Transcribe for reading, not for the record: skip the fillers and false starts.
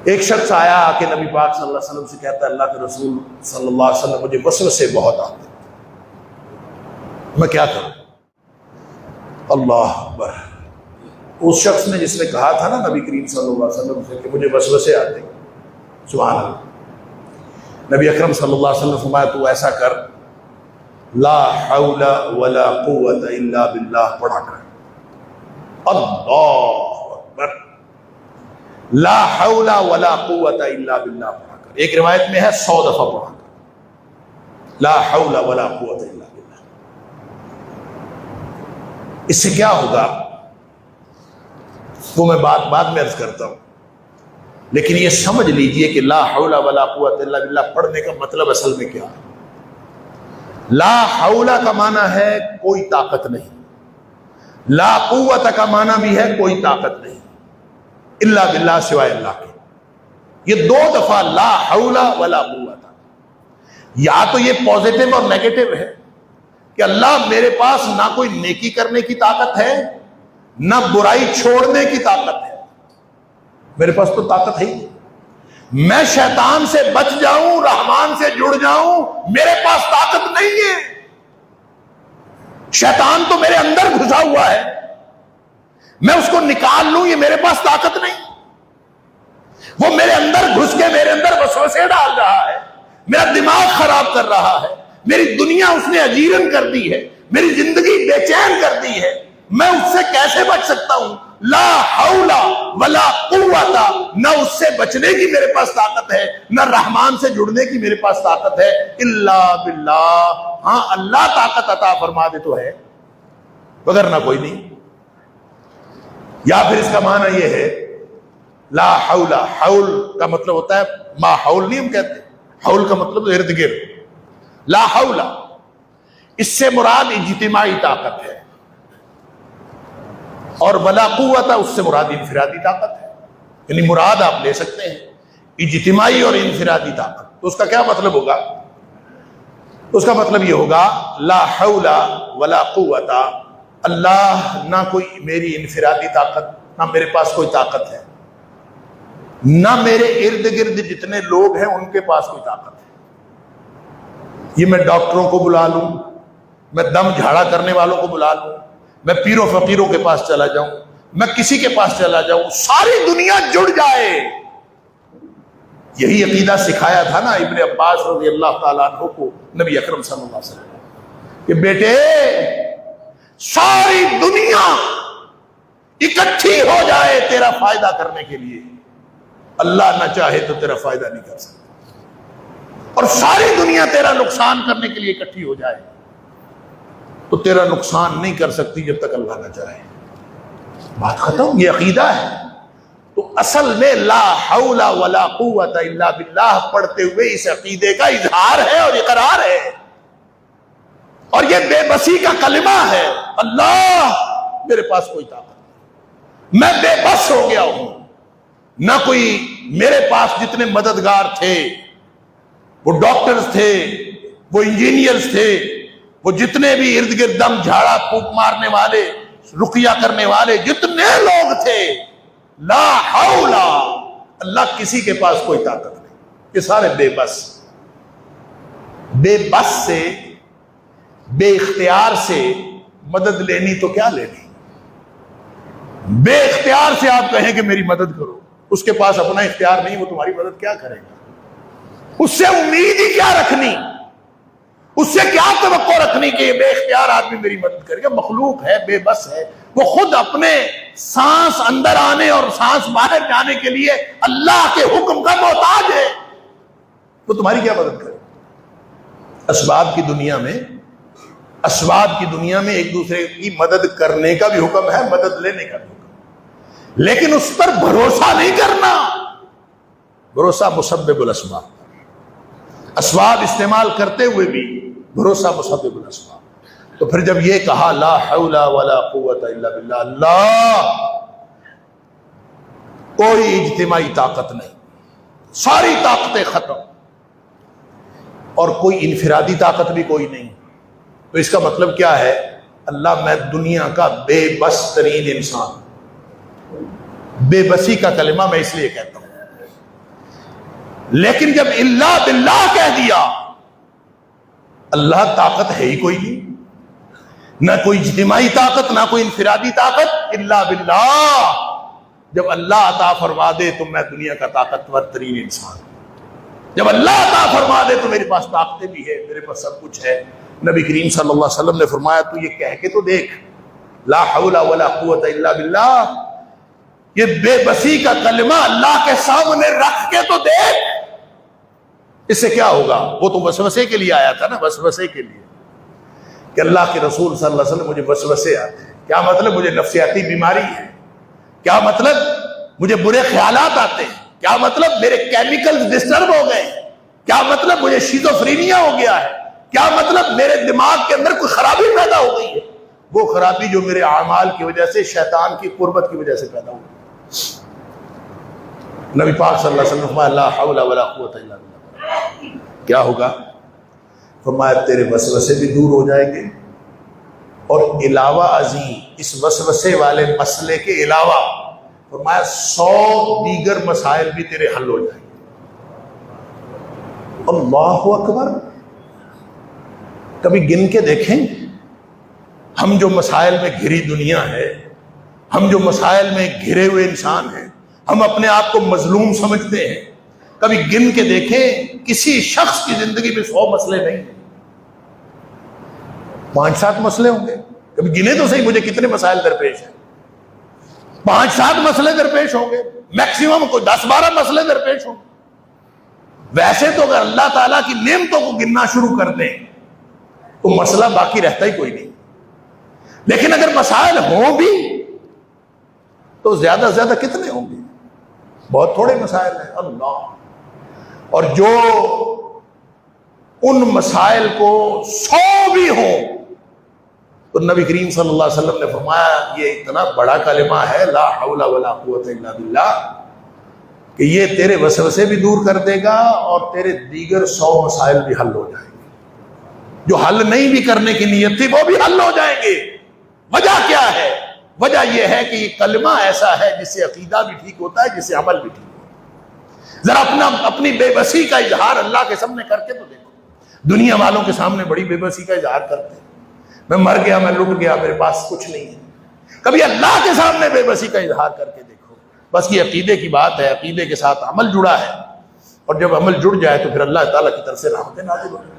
ایک شخص آیا کہ نبی پاک صلی اللہ علیہ وسلم سے کہتا ہے اللہ کے رسول صلی اللہ علیہ وسلم مجھے وسوسے بہت آتے، میں کیا کروں؟ اللہ اکبر۔ اس شخص نے جس نے کہا تھا نا نبی کریم صلی اللہ علیہ وسلم سے کہ مجھے وسوسے آتے، سبحان اللہ، نبی اکرم صلی اللہ علیہ وسلم فرمایا تو ایسا کر، لا حول ولا قوت الا باللہ پڑھا کر۔ اللہ اکبر، لا حول ولا قوت الا باللہ پڑھا کر۔ ایک روایت میں ہے 100 دفعہ پڑھا کر، لا حول ولا قوت الا باللہ۔ اس سے کیا ہوگا وہ میں بات بعد میں عرض کرتا ہوں، لیکن یہ سمجھ لیجئے کہ لا حول ولا قوت الا باللہ پڑھنے کا مطلب اصل میں کیا ہے۔ لا حول کا معنی ہے کوئی طاقت نہیں، لا قوت کا معنی بھی ہے کوئی طاقت نہیں، الا باللہ سوائے اللہ کے۔ یہ 2 دفعہ لا حول ولا قوت، یا تو یہ پازیٹو اور نیگیٹو ہے کہ اللہ میرے پاس نہ کوئی نیکی کرنے کی طاقت ہے نہ برائی چھوڑنے کی طاقت ہے، میرے پاس تو طاقت ہے ہی نہیں، میں شیطان سے بچ جاؤں رحمان سے جڑ جاؤں میرے پاس طاقت نہیں ہے، شیطان تو میرے اندر گھسا ہوا ہے، میں اس کو نکال لوں یہ میرے پاس طاقت نہیں، وہ میرے اندر گھس کے میرے اندر وسوسے ڈال رہا ہے، میرا دماغ خراب کر رہا ہے، میری دنیا اس نے اجیرن کر دی ہے، میری زندگی بے چین کر دی ہے، میں اس سے کیسے بچ سکتا ہوں؟ لا حول ولا قوت، نہ اس سے بچنے کی میرے پاس طاقت ہے نہ رحمان سے جڑنے کی میرے پاس طاقت ہے، الا باللہ، ہاں اللہ طاقت عطا فرما دے تو ہے، وگرنہ کوئی نہیں۔ یا پھر اس کا معنی یہ ہے لا حول، حول کا مطلب ہوتا ہے ما حول، نہیں ہم کہتے حول کا مطلب ارد گرد، لا حول اس سے مراد اجتماعی طاقت ہے، اور ولا قوت اس سے مراد انفرادی طاقت ہے، یعنی مراد آپ لے سکتے ہیں اجتماعی اور انفرادی طاقت۔ تو اس کا کیا مطلب ہوگا؟ اس کا مطلب یہ ہوگا لا حول ولا قوت، اللہ نہ کوئی میری انفرادی طاقت، نہ میرے پاس کوئی طاقت ہے، نہ میرے ارد گرد جتنے لوگ ہیں ان کے پاس کوئی طاقت ہے۔ یہ میں ڈاکٹروں کو بلا لوں، میں دم جھاڑا کرنے والوں کو بلا لوں، میں پیروں فقیروں کے پاس چلا جاؤں، میں کسی کے پاس چلا جاؤں، ساری دنیا جڑ جائے، یہی عقیدہ سکھایا تھا نا ابن عباس رضی اللہ تعالیٰ عنہ کو نبی اکرم صلی اللہ علیہ وسلم کہ بیٹے ساری دنیا اکٹھی ہو جائے تیرا فائدہ کرنے کے لیے، اللہ نہ چاہے تو تیرا فائدہ نہیں کر سکتا، اور ساری دنیا تیرا نقصان کرنے کے لیے اکٹھی ہو جائے تو تیرا نقصان نہیں کر سکتی جب تک اللہ نہ چاہے۔ بات ختم، یہ عقیدہ ہے۔ تو اصل میں لا حول ولا قوت الا باللہ پڑھتے ہوئے اس عقیدے کا اظہار ہے اور اقرار ہے، اور یہ بے بسی کا کلمہ ہے، اللہ میرے پاس کوئی طاقت نہیں، میں بے بس ہو گیا ہوں، نہ کوئی میرے پاس جتنے مددگار تھے، وہ ڈاکٹرز تھے، وہ انجینئرز تھے، وہ جتنے بھی ارد گرد دم جھاڑا پھونک مارنے والے، رقیہ کرنے والے جتنے لوگ تھے، لا حول، اللہ کسی کے پاس کوئی طاقت نہیں، یہ سارے بے بس۔ بے بس سے، بے اختیار سے مدد لینی تو کیا لینی؟ بے اختیار سے آپ کہیں کہ میری مدد کرو، اس کے پاس اپنا اختیار نہیں، وہ تمہاری مدد کیا کرے گا؟ اس سے امید ہی کیا رکھنی، اس سے کیا توقع رکھنی کہ یہ بے اختیار آدمی میری مدد کرے گا؟ مخلوق ہے، بے بس ہے، وہ خود اپنے سانس اندر آنے اور سانس باہر جانے کے لیے اللہ کے حکم کا محتاج ہے، وہ تمہاری کیا مدد کرے؟ اسباب کی دنیا میں ایک دوسرے کی مدد کرنے کا بھی حکم ہے، مدد لینے کا بھی حکم ہے، لیکن اس پر بھروسہ نہیں کرنا، بھروسہ مسبب الاسباب، اسباب استعمال کرتے ہوئے بھی بھروسہ مسبب الاسباب۔ تو پھر جب یہ کہا لا حول ولا قوت الا باللہ، اللہ کوئی اجتماعی طاقت نہیں، ساری طاقتیں ختم، اور کوئی انفرادی طاقت بھی کوئی نہیں، تو اس کا مطلب کیا ہے؟ اللہ میں دنیا کا بے بس ترین انسان، بے بسی کا کلمہ میں اس لیے کہتا ہوں لیکن جب الا باللہ کہہ دیا، اللہ طاقت ہے ہی کوئی نہیں، نہ کوئی اجتماعی طاقت، نہ کوئی انفرادی طاقت، الا باللہ۔ جب اللہ عطا فرما دے تو میں دنیا کا طاقتور ترین انسان ہوں، جب اللہ عطا فرما دے تو میرے پاس طاقتیں بھی ہے، میرے پاس سب کچھ ہے۔ نبی کریم صلی اللہ علیہ وسلم نے فرمایا تو یہ کہہ کے تو دیکھ، لا حول ولا قوت الا باللہ، یہ بے بسی کا کلمہ اللہ کے سامنے رکھ کے تو دیکھ، اس سے کیا ہوگا؟ وہ تو وسوسے کے لیے آیا تھا نا، وسوسے کے لیے کہ اللہ کے رسول صلی اللہ علیہ وسلم مجھے وسوسے آتے ہیں، کیا مطلب مجھے نفسیاتی بیماری ہے، کیا مطلب مجھے برے خیالات آتے ہیں، کیا مطلب میرے کیمیکل ڈسٹرب ہو گئے ہیں، کیا مطلب مجھے شیزوفرینیا ہو گیا ہے، کیا مطلب میرے دماغ کے اندر کوئی خرابی پیدا ہو گئی ہے، وہ خرابی جو میرے اعمال کی وجہ سے، شیطان کی قربت کی وجہ سے پیدا ہو گئی۔ نبی پاک صلی اللہ علیہ وسلم فرمایا لا حول ولا قوت الا باللہ، کیا ہوگا؟ فرمایا تیرے وسوسے بھی دور ہو جائیں گے، اور علاوہ ازیں اس وسوسے والے مسئلے کے علاوہ فرمایا 100 دیگر مسائل بھی تیرے حل ہو جائیں گے۔ اللہ اکبر! کبھی گن کے دیکھیں ہم جو مسائل میں گھری دنیا ہے، ہم جو مسائل میں گھرے ہوئے انسان ہیں، ہم اپنے آپ کو مظلوم سمجھتے ہیں، کبھی گن کے دیکھیں کسی شخص کی زندگی میں 100 مسئلے نہیں ہیں، 5-7 مسئلے ہوں گے۔ کبھی گنے تو صحیح مجھے کتنے مسائل درپیش ہیں، 5-7 مسئلے درپیش ہوں گے، میکسیمم کوئی 10-12 مسئلے درپیش ہوں گے۔ ویسے تو اگر اللہ تعالیٰ کی نعمتوں کو گننا شروع کر دیں تو مسئلہ باقی رہتا ہی کوئی نہیں، لیکن اگر مسائل ہوں بھی تو زیادہ سے زیادہ کتنے ہوں گے؟ بہت تھوڑے مسائل ہیں۔ اللہ! اور جو ان مسائل کو 100 بھی ہوں تو نبی کریم صلی اللہ علیہ وسلم نے فرمایا یہ اتنا بڑا کلمہ ہے لا حول ولا قوت الا باللہ کہ یہ تیرے وسوسے بھی دور کر دے گا اور تیرے دیگر 100 مسائل بھی حل ہو جائیں گے، جو حل نہیں بھی کرنے کی نیت تھی وہ بھی حل ہو جائیں گے۔ وجہ کیا ہے؟ وجہ یہ ہے کہ یہ کلمہ ایسا ہے جس سے عقیدہ بھی ٹھیک ہوتا ہے، جس سے عمل بھی ٹھیک ہوتا ہے۔ ذرا اپنی بے بسی کا اظہار اللہ کے سامنے کر کے تو دیکھو۔ دنیا والوں کے سامنے بڑی بے بسی کا اظہار کرتے ہیں، میں مر گیا، میں لٹ گیا، میرے پاس کچھ نہیں ہے۔ کبھی اللہ کے سامنے بے بسی کا اظہار کر کے دیکھو۔ بس یہ عقیدے کی بات ہے، عقیدے کے ساتھ عمل جڑا ہے، اور جب عمل جڑ جائے تو پھر اللہ تعالیٰ کی طرف سے رحمتیں نازل ہو جائیں۔